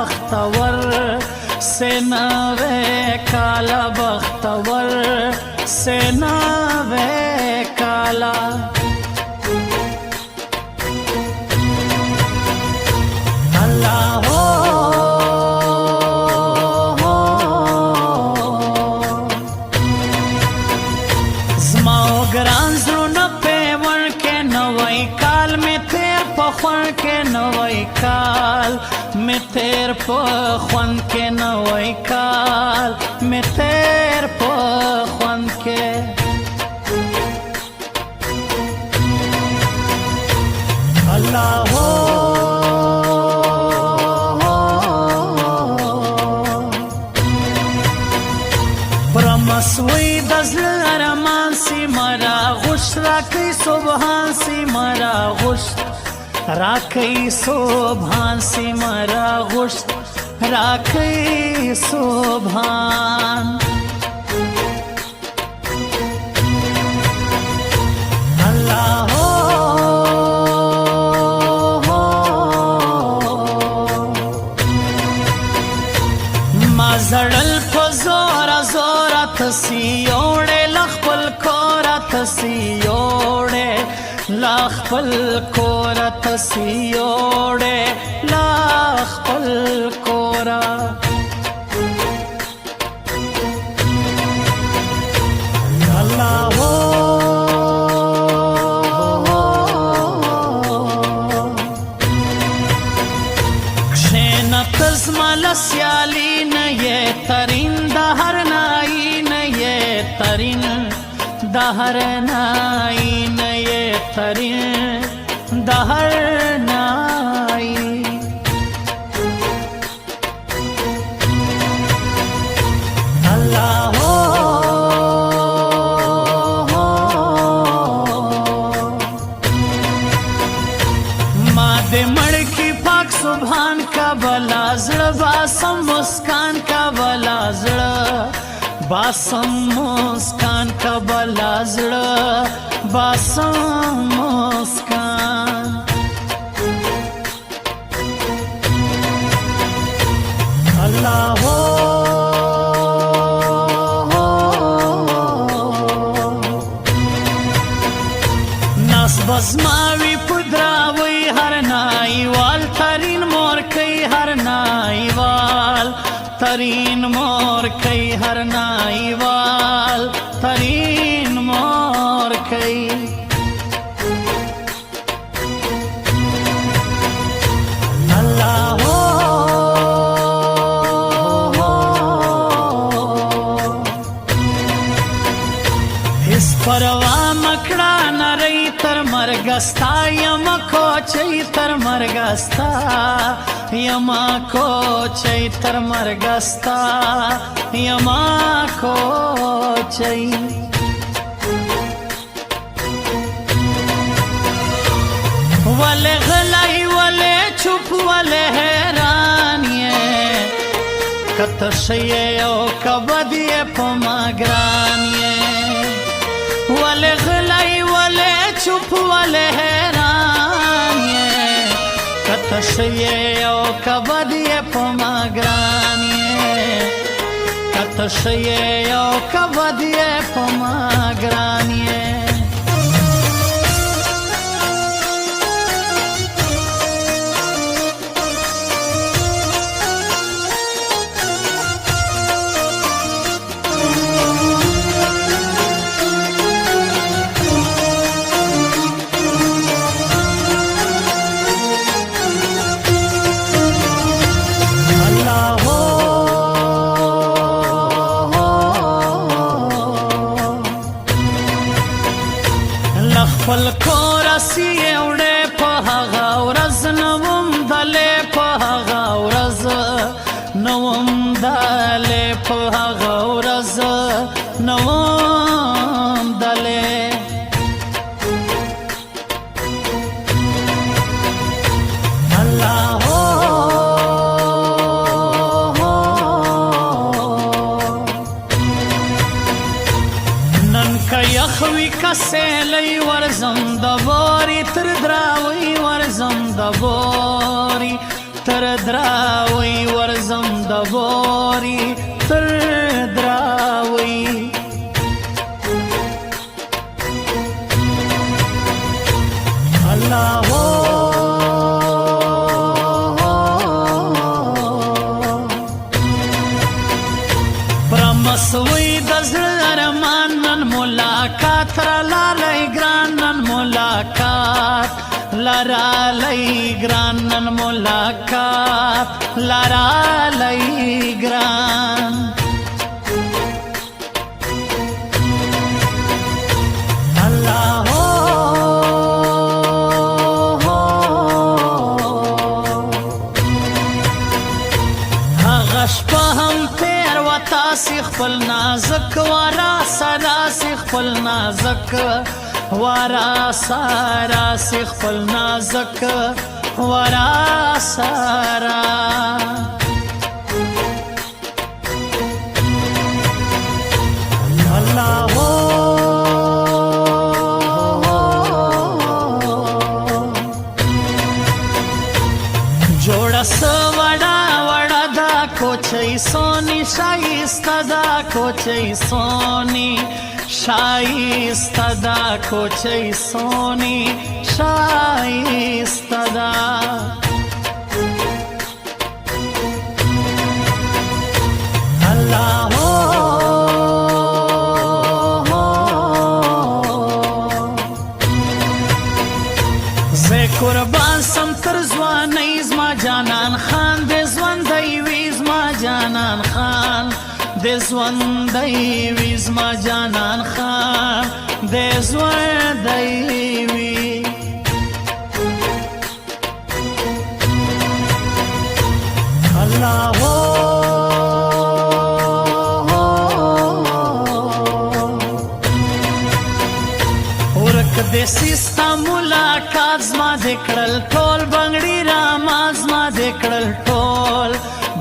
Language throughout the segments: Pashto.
बख्तवर से नवे काला बख्तवर से नवे काला अल्लाह हो زماو ګران زړونه پیوړ کې نوی کال می تیر په خوان کې نوی کال می تیر په خوان کې نوی کال می تیر په خوان کې الله هو برمسوی دزل ارمان سی مرا غش راکی سبحان سی مرا غش راکی سبحان سی مرا غش راکی سبحان اللہ ما زړل په زورا زورا تسیوڑے لخپل کورا تسیوڑے لخپل کورا تسیوڑے لخپل کورا اللہ ہو کشینت زمال سیالی نئے ترین دہر نائی نئے ترین دہر نائی نئے ترین دہر نائی اللہ ہو ماد مڑکی پاک سبحان کا بلا زڑ باسم مسکان کا بلا زڑ باسم مسکان کا بلا زڑ باسم مسکان اللہ ہو ناس بزماوی پدراوی ہر نائی وال ترین مور کئی ہر نائی وال ترین مور کئی ہر نائی وال ترین مور کئی اللہ ہو اس پروا مکڑا نرئی تر مرگستا یما کو چئی تر مرگستا یما کو چئی تر مرگستا یما کو چئی ولے غلائی ولے چھپ ولے حیرانیے کتشیے او کبدیے پما گرانیے ولے غلائی ولے چھپ ولے حیرانیے کتشیے او کبدیے پما گرانیے کتشیے او کبدیے پما گرانیے خپل کور اسی اوڑے په هغه ورځ نوم دلې په هغه ورځ نوم دلې په هغه ورځ نوم دلې الله نن که یخوي کسیلی ورزم د بوري تر دراوی ورزم د بوري تر دراوی ورزم دبوری تر دراوی الله پرمسوی دزړه ارمان نن ملاقات را لالی ګران نن ملاقات لرا لئی ګران نن ملاقات لرا لئی ګران الله هغه شپه هم تیر و تاسې خپل نازک وراسه راسې خپل نازک وراسه راسې خپل نازک وراسه الله جوړه سوړه وړه دا کوچۍ سونی شایسته دا کوچۍ سونی شایسته دا کوچۍ سونی شایسته دا الله زه قربان سم تر ځوانۍ زما جانان خان د ژوندی وي زما جانان خان د ژوندی وي زما جانان خان د ژوندی وي الله ورک د سیستا ملاقات زما د کړل ټول بنګړي راما زما د کړل ټول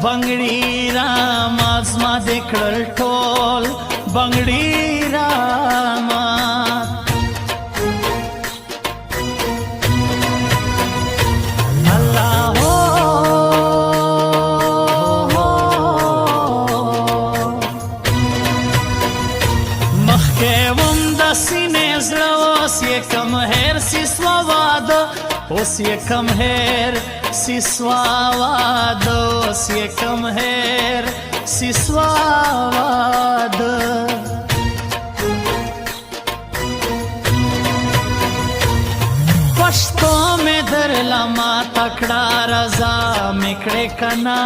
بنګړي راما زما د کړل ټول بنګړي راما الله مخکې وم د سینې زړه اوس یې کم هیر سیسوا واده اوس یې کم هیر سیسوا واده اوس یې کم هیر سیسوا واده پښتو مې درله ماته کړه رضا مې کړې کنا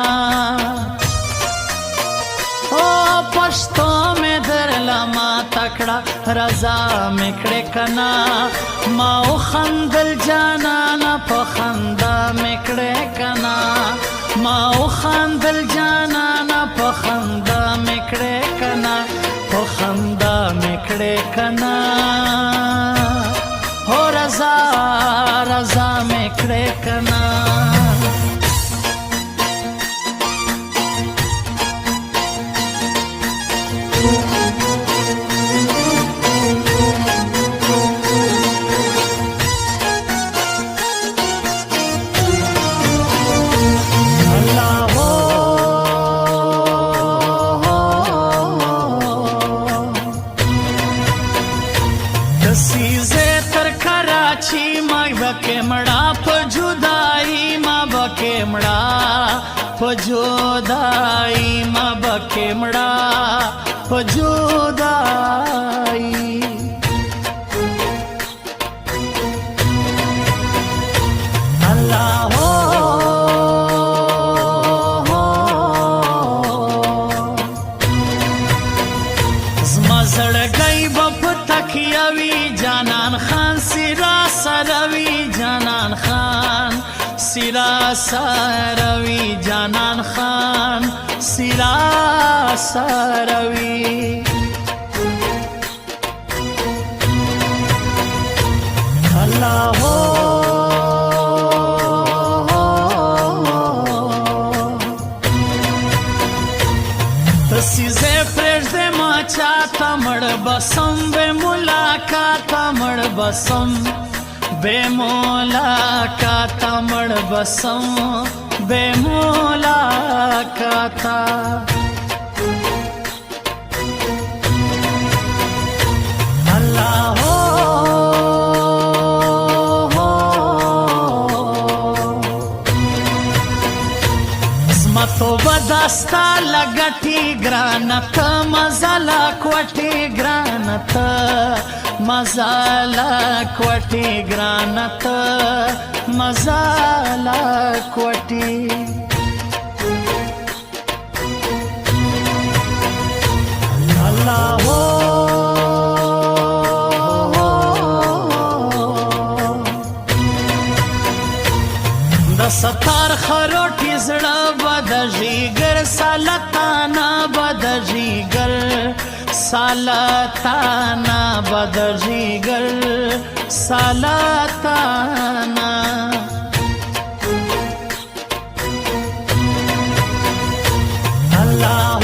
او پښتو مې درله ماته کړه رضا مې کړې کنا ما وخندل جانانه په خندا مې کړې کنا ما وخندل جانانه په خندا مې کړې کنا په خندا مې کړې کنا هو رضا رضا مې کړې کنا پجودائی ما بکمڑا پجودائی اللہ زما زړګی بپ تکیوی جانان خان سرا سروی جانان خان سرا سروی جانان خان سرا سروی اللہ تسیزے پرېږدې ما چاته مړ بسم بې ملاقاته مړ بسم بے ملاقات مړ بسم بے ملاقاتا اللہ تو بدستا لگٹی گرانت مزالا کوٹی گرانت مزالا کوٹی گرانت مزالا کوٹی اللہ د ستار خروټی زړه بد جیګر سالتانا بد جیګر سالتانا بد جیګر سالتانا الله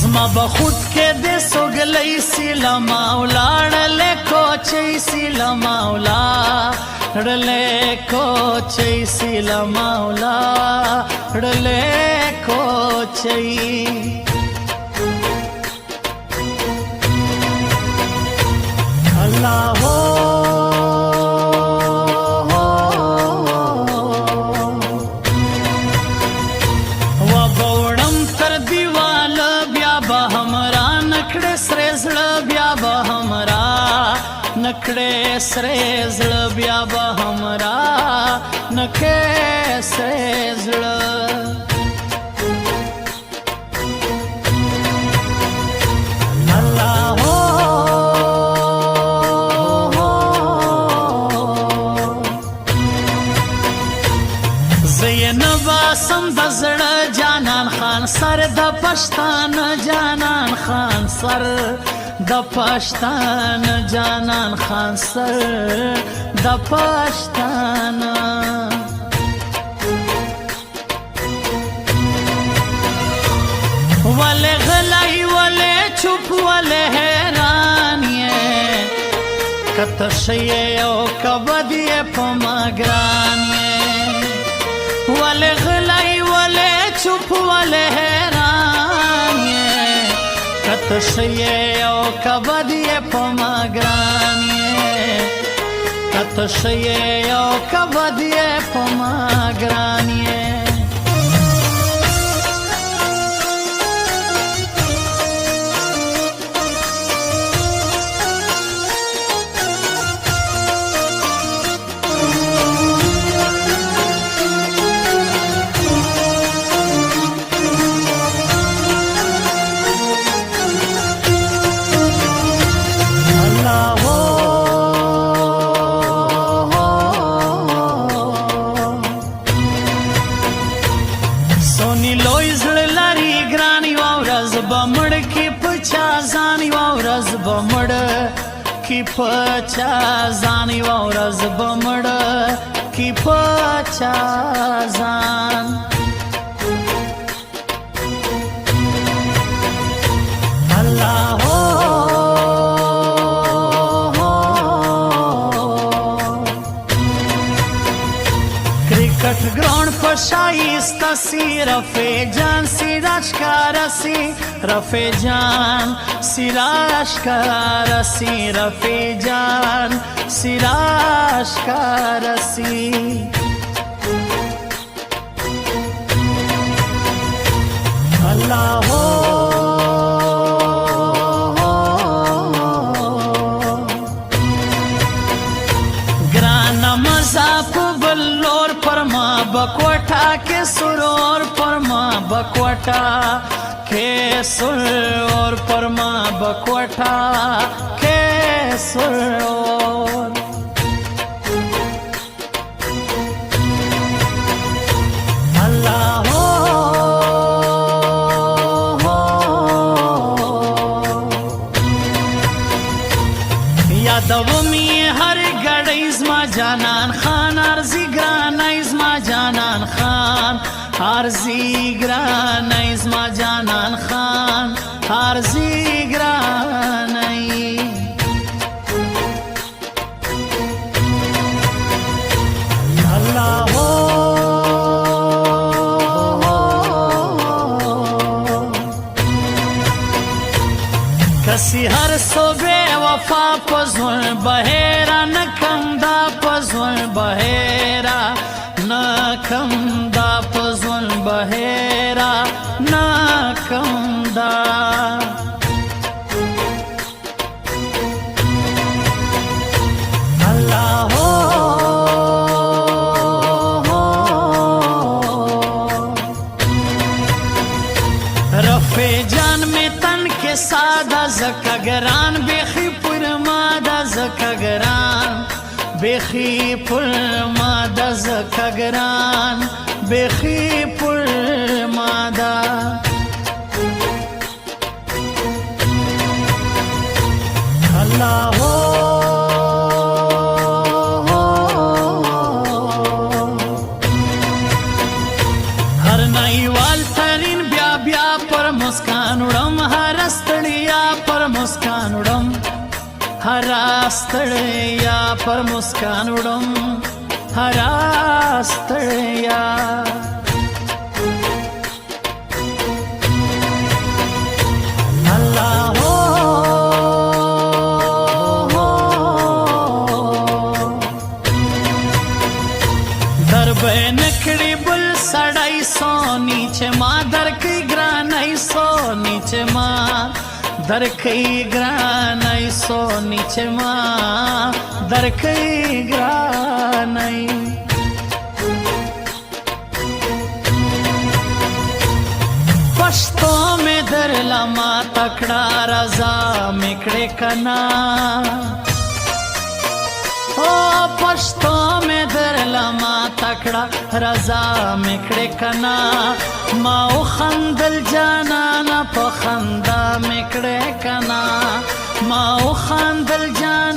زما بخود کې د سوګلې سیلا مولا ړلې کوچې سیلا مولا ړلې کوچې سیلا مولا ړلې کوچې الله نکڑے سرے زړه بیا به همرا نکې سرے زړه الله زینبا سم د زړه جانان خان سر د پښتان جانان خان سر د پښتان جانان خان سر د پښتان ولې غلای ولې چوپ ولې حیران یې کته شی او کبدی په ماګران یې ولې غلای ولې چوپ ولې حیران یې کته شی او کبدی په ماګران یې کته شی او کبدی په ماګران یې کی پچا ځان یو ورځ بمړ کی پچا ځان الله کرکټ ګراوند پر شایسته سی رفیع جان سیراج کارسی رفیع جان سیراج کارسی رفیع جان سیراج کارسی الله گرانا مزا بلور پرما بکوٹا کے سرور پرما بکوٹا کے سرور پرما بکوٹا کے سرور اللہ یادومی ہر گڑی زما جانان خان ارزی گرانای زما جانان خان ارزی گرانای زما جانان خان ارزی گرانای دی هر صبح وفا پزول بهیرا نکم دا پزول بهیرا نکم دا پزول بهیرا نکم دا اللہ رفع جان میں تن کے سادہ زکا گران بیخی پر مادہ زکا گران بیخی پر مادہ زکا گران بیخی پر مادہ اللہ ہر نئی وال ترین بیا بیا پر مسکان اڑم ہر استڑیا پر مسکان اڑم ہر استڑیا پر مسکان اڑم ہر استڑیا اللہ در بینکڑی بل سڑائی سو نیچے ماں در کی گرانائی سو نیچے ماں در کی گرانائی سو نیچے ماں در کی گرانائی پشتو میں در لما تکڑا رضا مکڑے کنا او پشتو میں در لما تکڑا رضا مکڑے کنا ماو خندل جانانا پا خندا مکڑے کنا ماو خندل جانانا